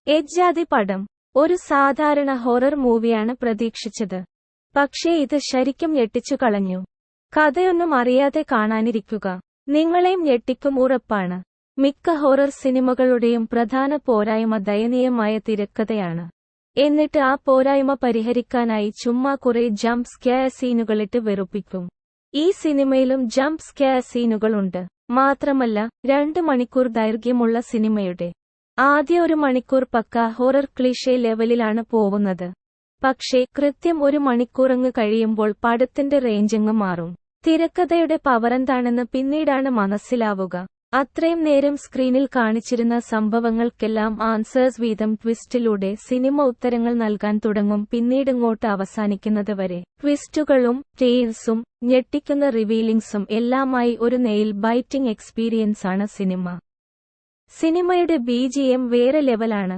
എജ്ജാതി പടം. ഒരു സാധാരണ ഹൊറർ മൂവിയാണ് പ്രതീക്ഷിച്ചത്. പക്ഷേ ഇത് ശരിക്കും ഞെട്ടിച്ചു കളഞ്ഞു. കഥയൊന്നും അറിയാതെ കാണാനിരിക്കുക. നിങ്ങളെയും ഞെട്ടിക്കും ഉറപ്പാണ്. മിക്ക ഹൊറർ സിനിമകളുടെയും പ്രധാന പോരായ്മ ദയനീയമായ തിരക്കഥയാണ്. എന്നിട്ട് ആ പോരായ്മ പരിഹരിക്കാനായി ചുമ്മാ കുറെ ജംപ് സ്കെയർ സീനുകളിട്ട് വെറുപ്പിക്കും. ഈ സിനിമയിലും ജംപ് സ്കെയർ സീനുകളുണ്ട്. മാത്രമല്ല 2 മണിക്കൂർ ദൈർഘ്യമുള്ള സിനിമയുടെ ആദ്യ 1 മണിക്കൂർ പക്ക ഹൊറർ ക്ലീഷേ ലെവലിലാണ് പോവുന്നത്. പക്ഷേ കൃത്യം 1 മണിക്കൂറങ്ങ് കഴിയുമ്പോൾ പടത്തിന്റെ റേഞ്ചങ്ങ് മാറും. തിരക്കഥയുടെ പവറെന്താണെന്ന് പിന്നീടാണ് മനസ്സിലാവുക. അത്രയും നേരം സ്ക്രീനിൽ കാണിച്ചിരുന്ന സംഭവങ്ങൾക്കെല്ലാം ആൻസേഴ്സ് വീതം ട്വിസ്റ്റിലൂടെ സിനിമ ഉത്തരങ്ങൾ നൽകാൻ തുടങ്ങും. പിന്നീടിങ്ങോട്ട് അവസാനിക്കുന്നത് വരെ ട്വിസ്റ്റുകളും ടേൺസും ഞെട്ടിക്കുന്ന റിവീലിംഗ്സും എല്ലാമായി ഒരു നെയിൽ ബൈറ്റിംഗ് എക്സ്പീരിയൻസാണ് സിനിമ. സിനിമയുടെ BGM വേറെ ലെവലാണ്.